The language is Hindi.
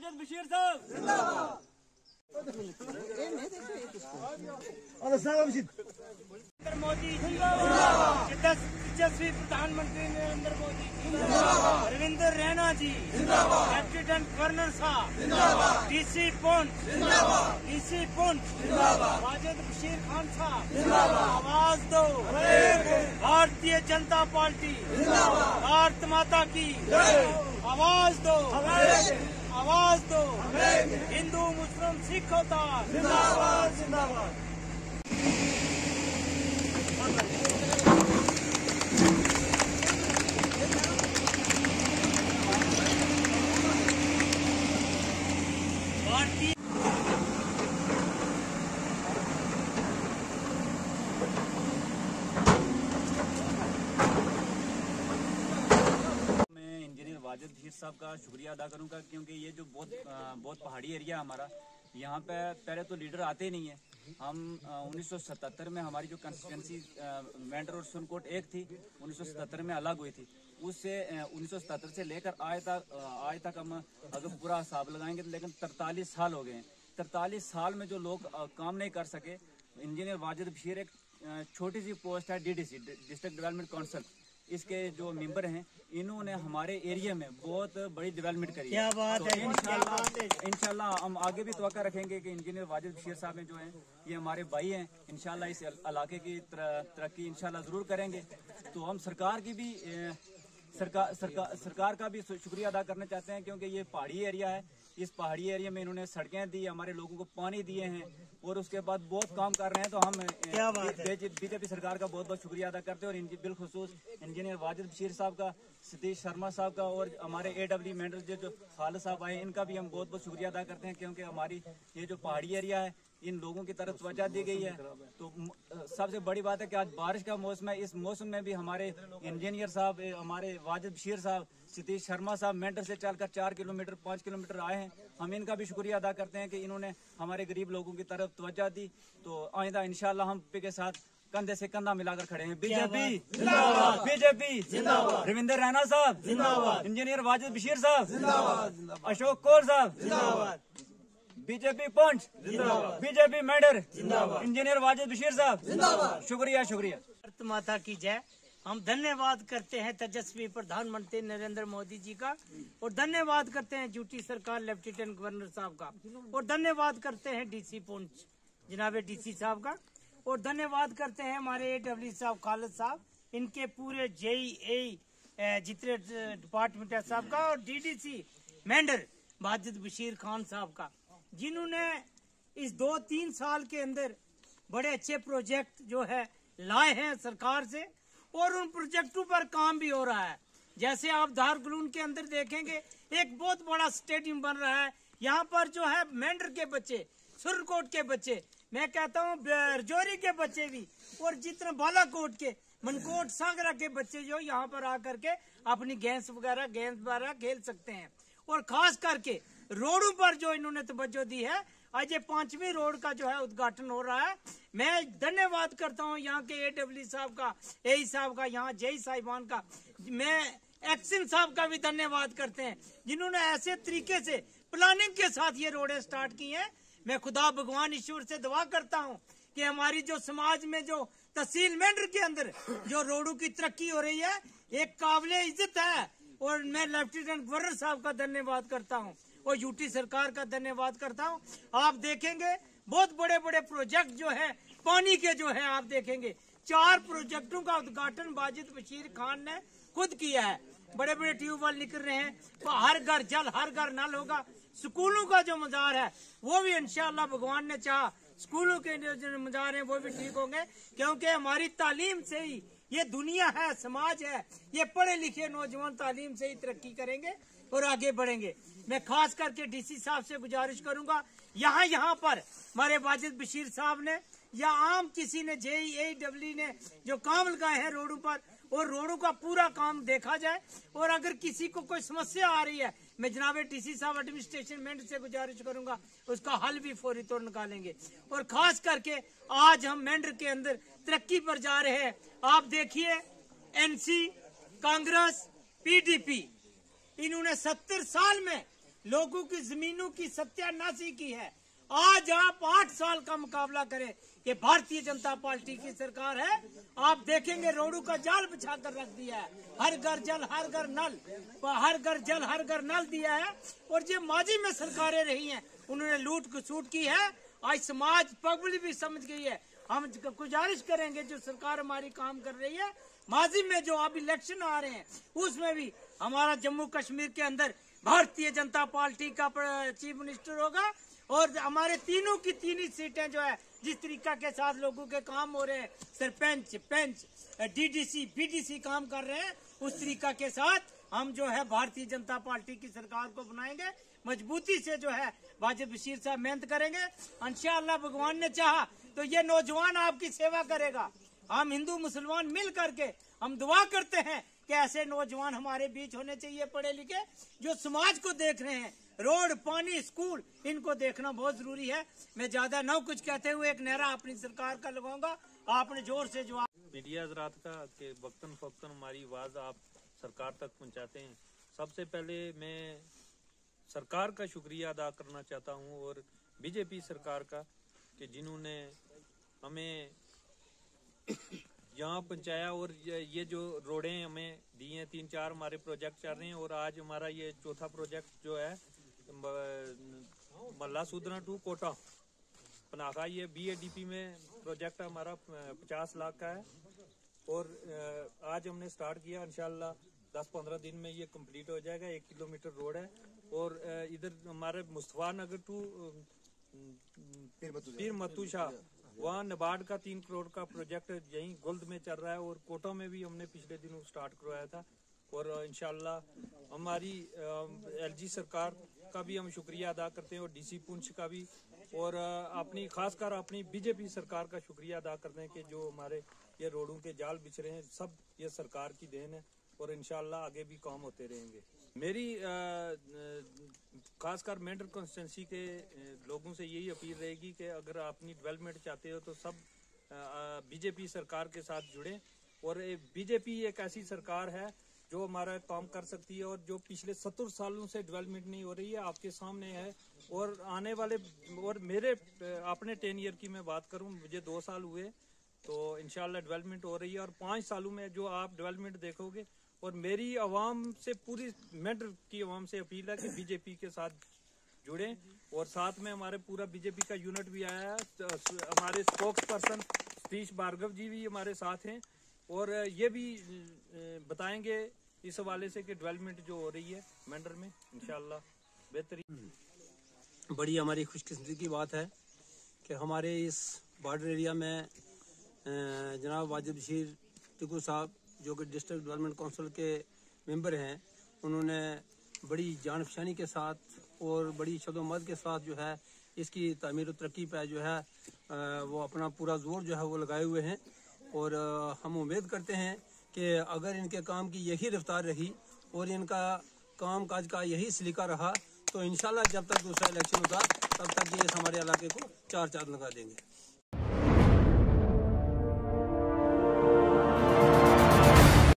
वाजिद बशीर साहब जिंदाबाद। नरेंद्र मोदी जिंदाबाद। यशस्वी प्रधानमंत्री नरेंद्र मोदी जिंदाबाद। रविंदर रैना जी जिंदाबाद। लेफ्टिनेंट गवर्नर साहब जिंदाबाद। डीसी पुंछ जिंदाबाद। डीसी पुंछ जिंदाबाद। वाजिद बशीर खान साहब जिंदाबाद। आवाज दो भारतीय जनता पार्टी जिंदाबाद। भारत माता की आवाज दो, आवाज दो। हिंदू मुस्लिम सिख होता जिंदाबाद जिंदाबाद। वाजिद बशीर साहब का शुक्रिया अदा करूंगा क्योंकि ये जो बहुत पहाड़ी एरिया है हमारा, यहाँ पे पहले तो लीडर आते ही नहीं है। हम 1977 में हमारी जो कंस्टिट्यूंसी मेंढर और सुनकोट एक थी, 1977 में अलग हुई थी। उससे 1977 से लेकर आज तक हम अगर पूरा हिसाब लगाएंगे तो लेकिन 43 साल हो गए हैं। 43 साल में जो लोग काम नहीं कर सके, इंजीनियर वाजिद बशीर एक छोटी सी पोस्ट है DDC, डिस्ट्रिक्ट डेवलपमेंट काउंसिल, इसके जो मेंबर हैं, इन्होंने हमारे एरिया में बहुत बड़ी डेवलपमेंट करी है। क्या बात है। इंशाल्लाह हम आगे भी तवक्का रखेंगे कि इंजीनियर वाजिद बशीर साहब जो हैं ये हमारे भाई हैं। इंशाल्लाह इस इलाके की तरक्की इंशाल्लाह जरूर करेंगे। तो हम सरकार की भी सरकार का भी शुक्रिया अदा करना चाहते हैं क्योंकि ये पहाड़ी एरिया है। इस पहाड़ी एरिया में इन्होंने सड़कें दी, हमारे लोगों को पानी दिए हैं और उसके बाद बहुत काम कर रहे हैं। तो हम बीजेपी सरकार का बहुत बहुत शुक्रिया अदा करते हैं और बिलखुसूस इंजीनियर वाजिद बशीर साहब का, सतीश शर्मा साहब का और हमारे AW मेंढर जो खालिद साहब आए, इनका भी हम बहुत बहुत शुक्रिया अदा करते हैं क्योंकि हमारी ये जो पहाड़ी एरिया है इन लोगों की तरफ तवज्जो दी गई है। तो सबसे बड़ी बात है कि आज बारिश का मौसम है, इस मौसम में भी हमारे इंजीनियर साहब, हमारे वाजिद बशीर साहब, सतीश शर्मा साहब मेंढर से चलकर 4 किलोमीटर 5 किलोमीटर आए हैं। हम इनका भी शुक्रिया अदा करते हैं कि इन्होंने हमारे गरीब लोगों की तरफ तवज्जो दी। तो आइंदा इंशाल्लाह हम के साथ कंधे से कंधा मिलाकर खड़े हैं। बीजेपी जिंदाबाद, बीजेपी जिंदाबाद। रविंदर रैना साहब जिंदाबाद। इंजीनियर वाजिद बशीर साहब जिंदाबाद। अशोक कौर साहब जिंदाबाद। बीजेपी पुंछ जिंदाबाद। बीजेपी मेंढर जिंदाबाद। इंजीनियर वाजिद बशीर साहब जिंदाबाद। शुक्रिया शुक्रिया। भारत माता की जय। हम धन्यवाद करते हैं तेजस्वी प्रधानमंत्री नरेंद्र मोदी जी का, और धन्यवाद करते हैं यूटी सरकार लेफ्टिनेंट गवर्नर साहब का, और धन्यवाद करते हैं DC पुंछ जनाब DC साहब का, और धन्यवाद करते हैं हमारे AW साहब खालिद साहब, इनके पूरे JEA जितने डिपार्टमेंट है साहब का, और DDC मेंढर वाजिद बशीर खान साहब का, जिन्होंने इस 2-3 साल के अंदर बड़े अच्छे प्रोजेक्ट जो है लाए हैं सरकार से, और उन प्रोजेक्टों पर काम भी हो रहा है। जैसे आप धारगलून के अंदर देखेंगे एक बहुत बड़ा स्टेडियम बन रहा है। यहाँ पर जो है मेंढर के बच्चे, सुरकोट के बच्चे, मैं कहता हूँ रजौरी के बच्चे भी, और जितने बालाकोट के, मनकोट, सांगरा के बच्चे जो यहाँ पर आकर के अपनी गेम्स वगैरह खेल सकते हैं। और खास करके रोडों पर जो इन्होंने तवज्जो दी है, आज ये 5वीं रोड का जो है उद्घाटन हो रहा है। मैं धन्यवाद करता हूँ यहाँ के AW साहब का, AE साहब का, यहाँ JE साहिबान का, मैं एक्शन साहब का भी धन्यवाद करते हैं जिन्होंने ऐसे तरीके से प्लानिंग के साथ ये रोडें स्टार्ट की हैं। मैं खुदा भगवान ईश्वर से दुआ करता हूँ कि हमारी जो समाज में जो तहसील मेंढर के अंदर जो रोडों की तरक्की हो रही है, एक काबिले इज्जत है। और मैं लेफ्टिनेंट गवर्नर साहब का धन्यवाद करता हूँ और यूटी सरकार का धन्यवाद करता हूँ। आप देखेंगे बहुत बड़े बड़े प्रोजेक्ट जो है पानी के जो है, आप देखेंगे 4 प्रोजेक्टों का उद्घाटन वाजिद बशीर खान ने खुद किया है। बड़े बड़े ट्यूबवेल निकल रहे हैं, तो हर घर जल, हर घर नल होगा। स्कूलों का जो मजार है वो भी इंशाअल्लाह भगवान ने चाहा स्कूलों के जो मजार हैं वो भी ठीक होंगे, क्योंकि हमारी तालीम से ही ये दुनिया है, समाज है। ये पढ़े लिखे नौजवान तालीम से ही तरक्की करेंगे और आगे बढ़ेंगे। मैं खास करके DC साहब से गुजारिश करूंगा, यहाँ पर हमारे वाजिद बशीर साहब ने या आम किसी ने JEA ने जो काम लगाए हैं रोडों पर, और रोडों का पूरा काम देखा जाए। और अगर किसी को कोई समस्या आ रही है, मैं जनाब DC साहब एडमिनिस्ट्रेशन मेंढर से गुजारिश करूंगा, उसका हल भी फौरी तौर निकालेंगे। और खास करके आज हम मेंढर के अंदर तरक्की पर जा रहे हैं। आप देखिए NC, कांग्रेस, PDP, इन्होंने 70 साल में लोगों की जमीनों की सत्यानाशी की है। आज आप 8 साल का मुकाबला करें, ये भारतीय जनता पार्टी की सरकार है। आप देखेंगे रोडों का जाल बिछा कर रख दिया है, हर घर जल हर घर नल, हर घर जल हर घर नल दिया है। और जो माजी में सरकारें रही हैं उन्होंने लूट खसूट की है। आज समाज पब्लिक भी समझ गई है। हम गुजारिश करेंगे जो सरकार हमारी काम कर रही है, माजी में जो अब इलेक्शन आ रहे हैं उसमें भी हमारा जम्मू कश्मीर के अंदर भारतीय जनता पार्टी का चीफ मिनिस्टर होगा। और हमारे तीनों की तीन ही सीटें जो है जिस तरीका के साथ लोगों के काम हो रहे हैं, सरपंच पंच डीडीसी बीडीसी काम कर रहे हैं, उस तरीका के साथ हम जो है भारतीय जनता पार्टी की सरकार को बनाएंगे। मजबूती से जो है वाजिद बशीर साहब मेहनत करेंगे। इंशाअल्लाह भगवान ने चाहा तो ये नौजवान आपकी सेवा करेगा। हम हिंदू मुसलमान मिल करके हम दुआ करते हैं कि ऐसे नौजवान हमारे बीच होने चाहिए, पढ़े लिखे, जो समाज को देख रहे हैं। रोड पानी स्कूल इनको देखना बहुत जरूरी है। मैं ज्यादा न कुछ कहते हुए एक नारा अपनी सरकार का लगाऊंगा, आपने जोर से जवाब। मीडिया हज़रात का कि वक्तन फक्तन हमारी आवाज़ आप सरकार तक पहुंचाते हैं। सबसे पहले मैं सरकार का शुक्रिया अदा करना चाहता हूं और बीजेपी सरकार का कि जिन्होंने हमें यहाँ पहुंचाया और ये जो रोडें हमें दी हैं, 3-4 हमारे प्रोजेक्ट चल रहे हैं और आज हमारा ये चौथा प्रोजेक्ट जो है मल्ला सुदना टू कोटा पनाखा, ये BADP में प्रोजेक्ट हमारा 50 लाख का है और आज हमने स्टार्ट किया। इंशाल्लाह 10-15 दिन में ये कंप्लीट हो जाएगा। 1 किलोमीटर रोड है और इधर हमारे मुस्तफा नगर टू पीर मत्तू शाह, वहाँ नबार्ड का 3 करोड़ का प्रोजेक्ट यहीं गुल्द में चल रहा है और कोटा में भी हमने पिछले दिनों स्टार्ट करवाया था। और इंशाल्लाह हमारी LG सरकार का भी हम शुक्रिया अदा करते हैं और DC पुंछ का भी, और अपनी खासकर अपनी BJP सरकार का शुक्रिया अदा करते हैं कि जो हमारे ये रोडों के जाल बिछ रहे हैं, सब ये सरकार की देन है और इंशाल्लाह आगे भी काम होते रहेंगे। मेरी खासकर मेंढर कॉन्स्टिट्यूंसी के लोगों से यही अपील रहेगी कि अगर आप अपनी डेवलपमेंट चाहते हो तो सब BJP सरकार के साथ जुड़ें। और BJP एक ऐसी सरकार है जो हमारा काम कर सकती है और जो पिछले 70 सालों से डेवलपमेंट नहीं हो रही है, आपके सामने है। और आने वाले, और मेरे अपने 10 ईयर की मैं बात करूं, मुझे 2 साल हुए तो इंशाल्लाह डेवलपमेंट हो रही है और 5 सालों में जो आप डेवलपमेंट देखोगे। और मेरी आवाम से, पूरी मेंढर की आवाम से अपील है कि BJP के साथ जुड़ें। और साथ में हमारे पूरा BJP का यूनिट भी आया है, तो हमारे स्पोक्स पर्सन सतीश भार्गव जी भी हमारे साथ हैं और ये भी बताएंगे इस हवाले से कि डेवलपमेंट जो हो रही है मेंढर में इंशाल्लाह बेहतरीन। बड़ी हमारी खुशकिस्मती की बात है कि हमारे इस बॉर्डर एरिया में जनाब वाजिद बशीर टिकू साहब जो कि डिस्ट्रिक्ट डेवलपमेंट काउंसिल के मेंबर हैं, उन्होंने बड़ी जान फशानी के साथ और बड़ी शदोमत के साथ जो है इसकी तामीर और तरक्की पर जो है वो अपना पूरा जोर जो है वो लगाए हुए हैं। और हम उम्मीद करते हैं कि अगर इनके काम की यही रफ्तार रही और इनका काम काज का यही सलीका रहा तो इंशाल्लाह जब तक दूसरा इलेक्शन होगा तब तक ये हमारे इलाके को 4 चांद लगा देंगे।